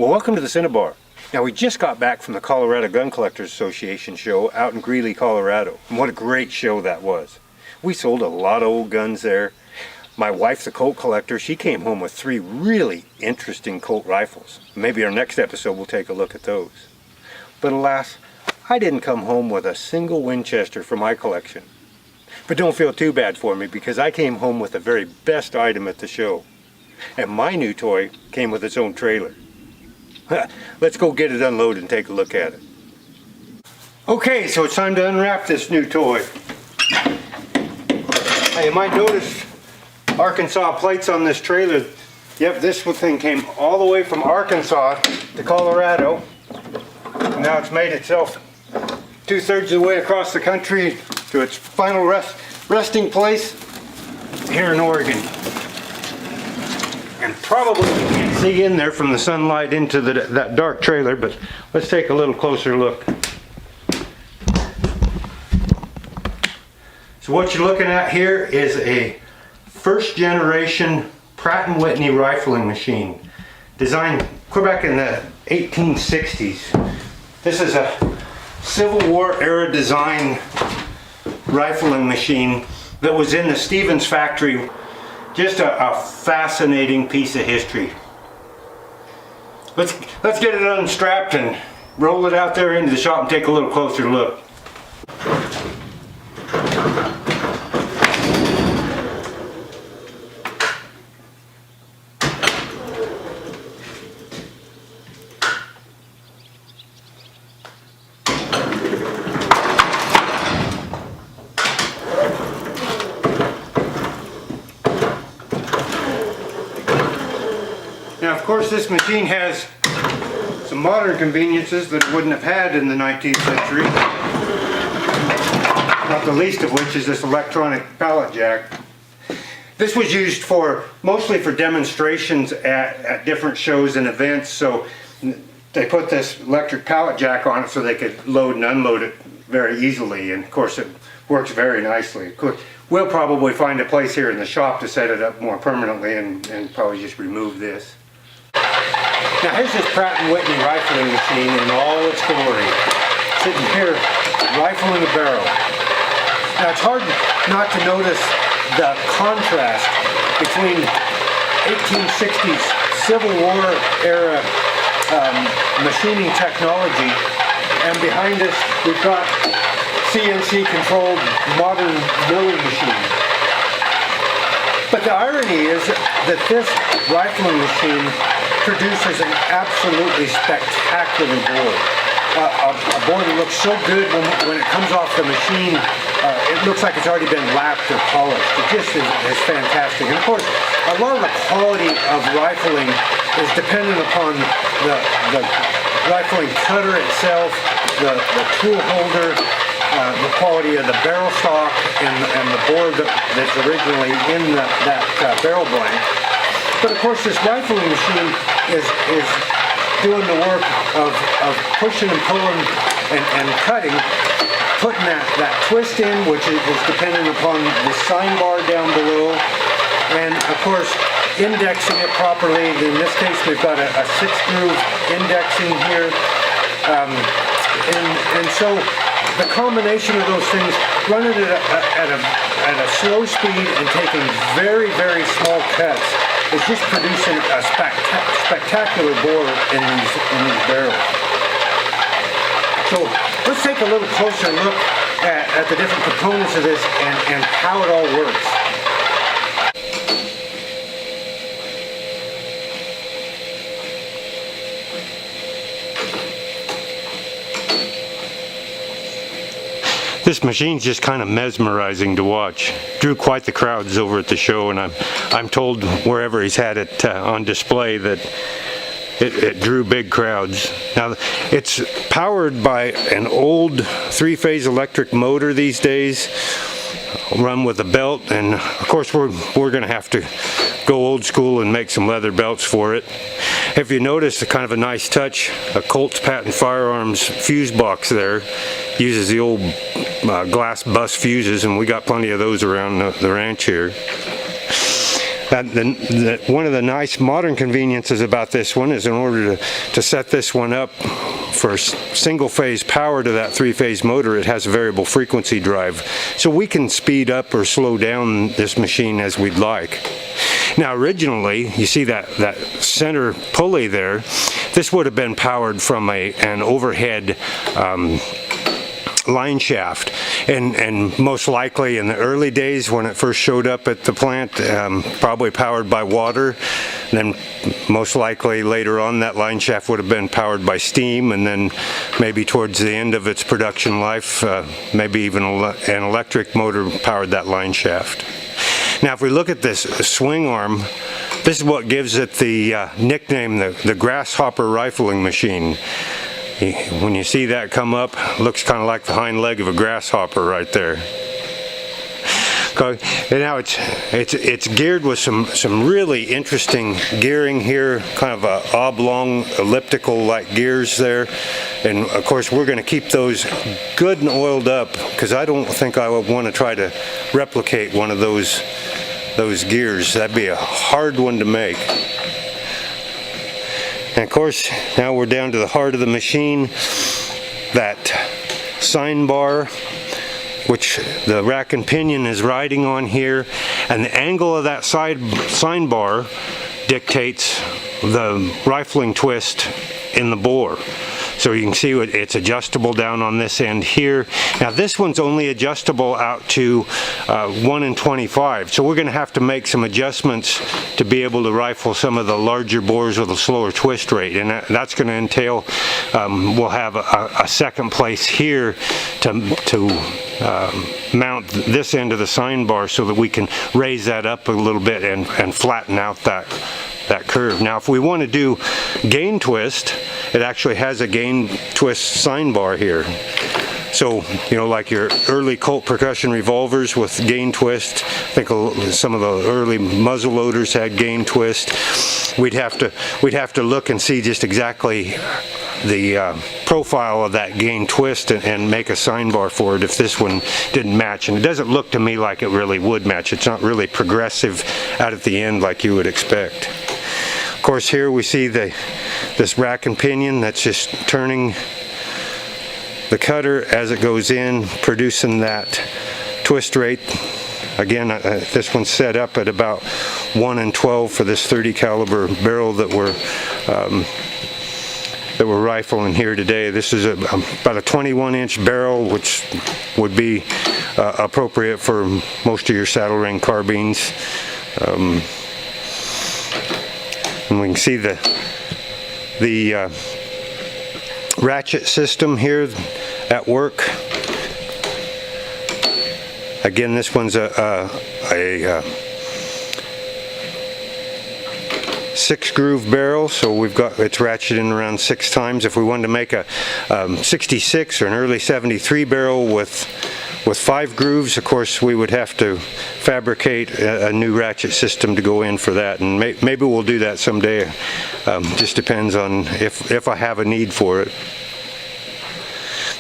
Well, welcome to the Cinnabar. Now, we just got back from the Colorado Gun Collectors Association show out in Greeley, Colorado. And what a great show that was. We sold a lot of old guns there. My wife's a Colt collector. She came home with 3 really interesting Colt rifles. Maybe our next episode we'll take a look at those. But alas, I didn't come home with a single Winchester for my collection. But don't feel too bad for me, because I came home with the very best item at the show. And my new toy came with its own trailer. Let's go get it unloaded and take a look at it. Okay, so it's time to unwrap this new toy. Now, you might notice Arkansas plates on this trailer. Yep, this thing came all the way from Arkansas to Colorado. And now it's made itself 2/3 of the way across the country to its final resting place here in Oregon. And probably you can't see in there from the sunlight into that dark trailer, but let's take a little closer look. So what you're looking at here is a first generation Pratt & Whitney rifling machine, designed back in the 1860s. This is a Civil War era design rifling machine that was in the Stevens factory. Just a fascinating piece of history. Let's get it unstrapped and roll it out there into the shop and take a little closer look. Now, of course, this machine has some modern conveniences that it wouldn't have had in the 19th century. Not the least of which is this electronic pallet jack. This was used mostly for demonstrations at different shows and events, so they put this electric pallet jack on it so they could load and unload it very easily, and of course it works very nicely. Of course, we'll probably find a place here in the shop to set it up more permanently and probably just remove this. Now, here's this Pratt & Whitney rifling machine in all its glory, sitting here rifling a barrel. Now, it's hard not to notice the contrast between 1860s Civil War era machining technology, and behind us we've got CNC controlled modern milling machine. But the irony is that this rifling machine produces an absolutely spectacular board. A board that looks so good when it comes off the machine. It looks like it's already been lapped or polished. It just is fantastic. And of course, a lot of the quality of rifling is dependent upon the rifling cutter itself, the tool holder, the quality of the barrel stock, and the board that's originally in that barrel blank. But of course, this rifling machine is doing the work of pushing and pulling and cutting, putting that twist in, which is dependent upon the sign bar down below, and of course indexing it properly. In this case, we've got a 6-groove indexing here, and so the combination of those things, running it at a slow speed and taking very, very small cuts, is just producing a spectacular bore in these barrels. So let's take a little closer look at the different components of this and how it all works. This machine's just kind of mesmerizing to watch. Drew quite the crowds over at the show, and I'm told wherever he's had it on display that it drew big crowds. Now, it's powered by an old 3-phase electric motor these days, run with a belt, and of course we're going to have to go old school and make some leather belts for it. If you notice, kind of a nice touch, a Colt's Patent Firearms fuse box there uses the old glass bus fuses, and we got plenty of those around the ranch here. One of the nice modern conveniences about this one is in order to set this one up for single phase power to that three-phase motor, it has a variable frequency drive. So we can speed up or slow down this machine as we'd like. Now originally, you see that center pulley there, this would have been powered from an overhead line shaft, and most likely in the early days when it first showed up at the plant, probably powered by water. Then most likely later on that line shaft would have been powered by steam, and then maybe towards the end of its production life, maybe even an electric motor powered that line shaft. Now if we look at this swing arm, this is what gives it the nickname, the grasshopper rifling machine. When you see that come up, it looks kind of like the hind leg of a grasshopper right there. And now it's geared with some really interesting gearing here, kind of a oblong elliptical like gears there. And of course we're going to keep those good and oiled up, because I don't think I would want to try to replicate one of those gears. That'd be a hard one to make. And of course, now we're down to the heart of the machine, that sign bar, which the rack and pinion is riding on here, and the angle of that sign bar dictates the rifling twist in the bore. So you can see it's adjustable down on this end here. Now this one's only adjustable out to 1 in 25. So we're going to have to make some adjustments to be able to rifle some of the larger bores with a slower twist rate. And that's going to entail, we'll have a second place here to mount this end of the sign bar so that we can raise that up a little bit and flatten out that curve. Now if we want to do gain twist, it actually has a gain twist sign bar here. So, you know, like your early Colt percussion revolvers with gain twist, I think some of the early muzzle loaders had gain twist. We'd have to look and see just exactly the profile of that gain twist and make a sign bar for it if this one didn't match. And it doesn't look to me like it really would match. It's not really progressive out at the end like you would expect. Of course, here we see this rack and pinion that's just turning the cutter as it goes in, producing that twist rate. Again, this one's set up at about 1 in 12 for this 30 caliber barrel that we're rifling here today. This is about a 21-inch barrel, which would be appropriate for most of your saddle ring carbines. And we can see the ratchet system here at work. Again, this one's a 6-groove barrel, so it's ratcheted around 6 times. If we wanted to make a 66 or an early 73 barrel with 5 grooves, of course we would have to fabricate a new ratchet system to go in for that, and maybe we'll do that someday. Just depends on if I have a need for it.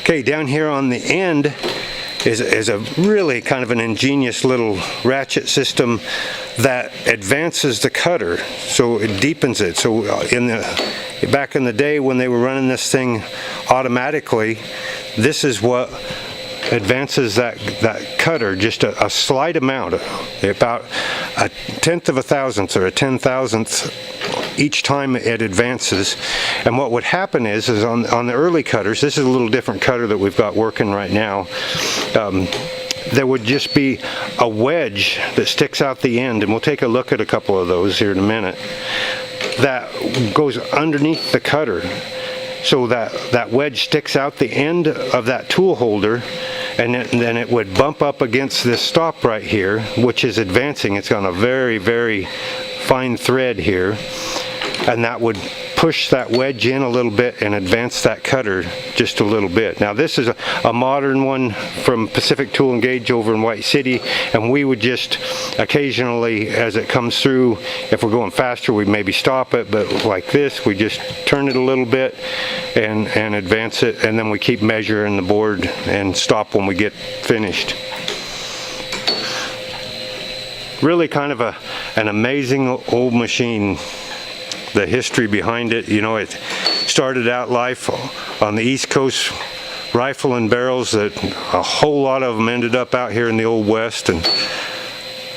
Okay, down here on the end is a really kind of an ingenious little ratchet system that advances the cutter, so it deepens it. So back in the day when they were running this thing automatically, this is what advances that cutter just a slight amount, about a 1/10 of a thousandth or a 10,000th each time it advances. And what would happen is on the early cutters, this is a little different cutter that we've got working right now, there would just be a wedge that sticks out the end, and we'll take a look at a couple of those here in a minute, that goes underneath the cutter. So that wedge sticks out the end of that tool holder, and then it would bump up against this stop right here, which is advancing. It's on a very, very fine thread here, and that would push that wedge in a little bit and advance that cutter just a little bit. Now this is a modern one from Pacific Tool and Gauge over in White City, and we would just occasionally, as it comes through, if we're going faster, we maybe stop it, but like this, we just turn it a little bit and advance it, and then we keep measuring the board and stop when we get finished. Really kind of an amazing old machine. The history behind it, you know, it started out life on the East Coast rifling barrels that a whole lot of them ended up out here in the Old West, and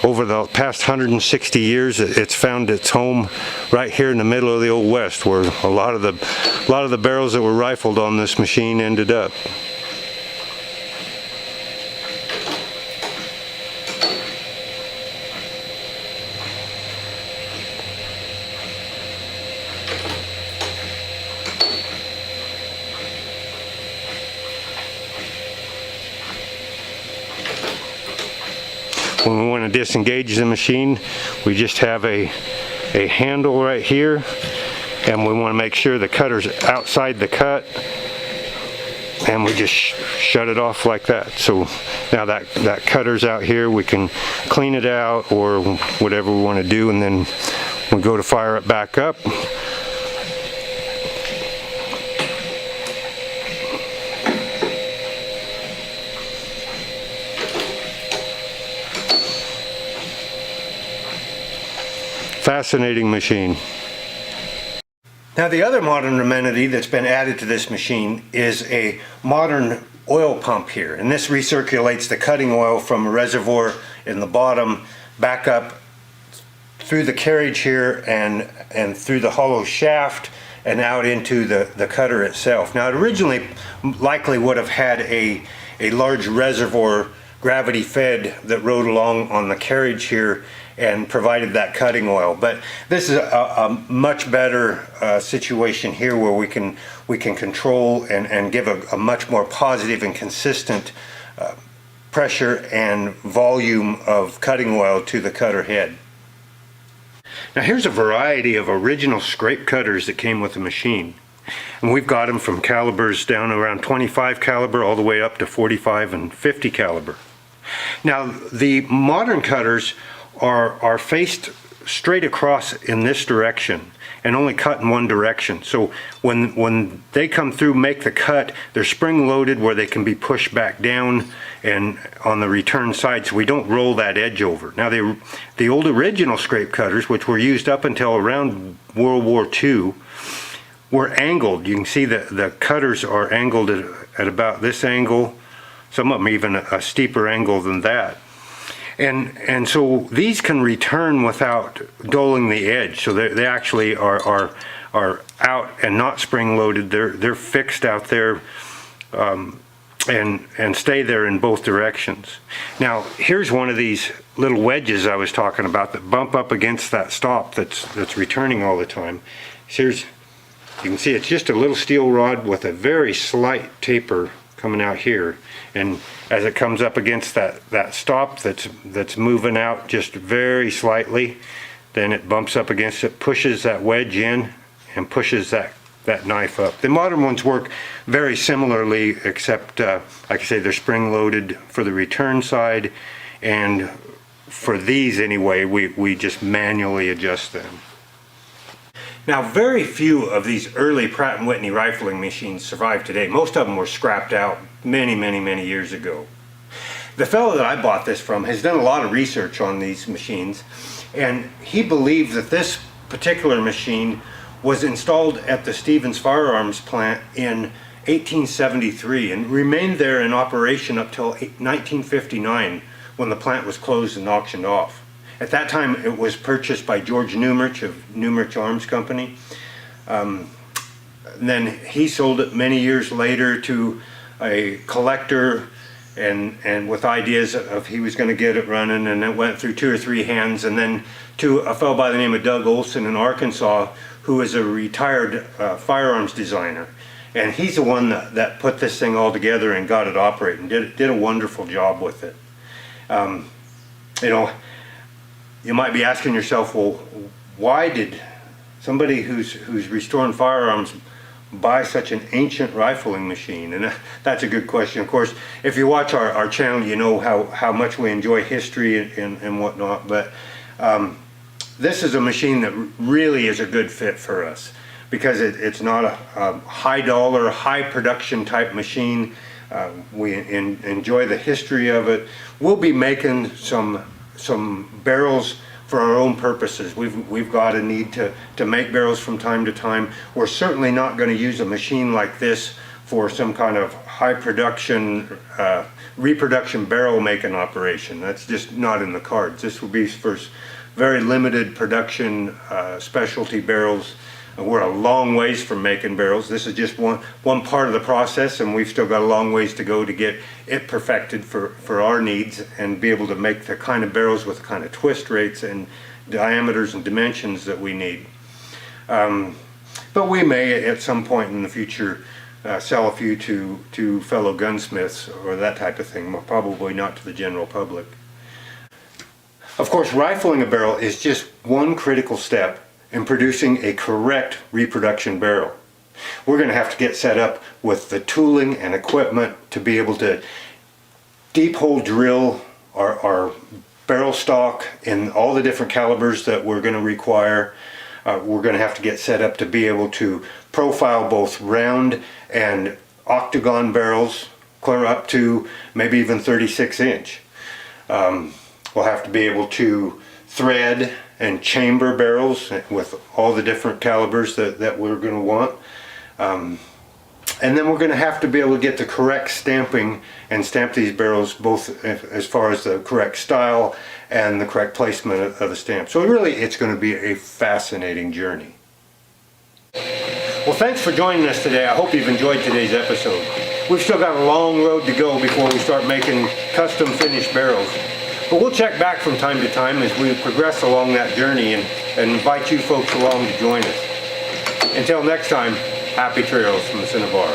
over the past 160 years it's found its home right here in the middle of the Old West, where a lot of the barrels that were rifled on this machine ended up. When we want to disengage the machine, we just have a handle right here, and we want to make sure the cutter's outside the cut, and we just shut it off like that. So now that cutter's out here, we can clean it out or whatever we want to do, and then we go to fire it back up. Fascinating machine. Now, the other modern amenity that's been added to this machine is a modern oil pump here, and this recirculates the cutting oil from a reservoir in the bottom back up through the carriage here and through the hollow shaft and out into the cutter itself. Now, it originally likely would have had a large reservoir, gravity fed, that rode along on the carriage here and provided that cutting oil. But this is a much better situation here, where we can control and give a much more positive and consistent pressure and volume of cutting oil to the cutter head. Now, here's a variety of original scrape cutters that came with the machine, and we've got them from calibers down around 25 caliber all the way up to 45 and 50 caliber. Now, the modern cutters are faced straight across in this direction and only cut in one direction. So when they come through, make the cut, they're spring loaded where they can be pushed back down and on the return side, so we don't roll that edge over. Now, the old original scrape cutters, which were used up until around World War II, were angled. You can see that the cutters are angled at about this angle, some of them even a steeper angle than that. And so these can return without dulling the edge. So they actually are out and not spring loaded. They're fixed out there and stay there in both directions. Now, here's one of these little wedges I was talking about that bump up against that stop that's returning all the time. You can see it's just a little steel rod with a very slight taper coming out here, and as it comes up against that stop that's moving out just very slightly, then it bumps up against it, pushes that wedge in, and pushes that knife up. The modern ones work very similarly, except like I say, they're spring loaded for the return side, and for these anyway, we just manually adjust them. Now, very few of these early Pratt & Whitney rifling machines survive today. Most of them were scrapped out many years ago. The fellow that I bought this from has done a lot of research on these machines, and he believes that this particular machine was installed at the Stevens Firearms plant in 1873 and remained there in operation up till 1959, when the plant was closed and auctioned off. At that time, it was purchased by George Newmarch of Newmarch Arms Company. Then he sold it many years later to a collector, and with ideas of he was going to get it running, and it went through 2 or 3 hands, and then to a fellow by the name of Doug Olson in Arkansas, who is a retired firearms designer. And he's the one that put this thing all together and got it operating. Did a wonderful job with it. You know, you might be asking yourself, well, why did somebody who's restoring firearms buy such an ancient rifling machine? And that's a good question. Of course, if you watch our channel, you know how much we enjoy history and whatnot, but this is a machine that really is a good fit for us, because it's not a high dollar, high production type machine. We enjoy the history of it. We'll be making some barrels for our own purposes. We've got a need to make barrels from time to time. We're certainly not going to use a machine like this for some kind of high production, reproduction barrel making operation. That's just not in the cards. This will be for very limited production, specialty barrels. We're a long ways from making barrels. This is just one part of the process, and we've still got a long ways to go to get it perfected for our needs and be able to make the kind of barrels with the kind of twist rates and diameters and dimensions that we need. But we may at some point in the future sell a few to fellow gunsmiths or that type of thing, probably not to the general public. Of course, rifling a barrel is just one critical step in producing a correct reproduction barrel. We're going to have to get set up with the tooling and equipment to be able to deep hole drill our barrel stock in all the different calibers that we're going to require. We're going to have to get set up to be able to profile both round and octagon barrels, clear up to maybe even 36 inch. We'll have to be able to thread and chamber barrels with all the different calibers that we're going to want. And then we're going to have to be able to get the correct stamping and stamp these barrels both as far as the correct style and the correct placement of the stamp. So really it's going to be a fascinating journey. Well, thanks for joining us today. I hope you've enjoyed today's episode. We've still got a long road to go before we start making custom finished barrels. But we'll check back from time to time as we progress along that journey and invite you folks along to join us. Until next time, happy trails from the Cinnabar.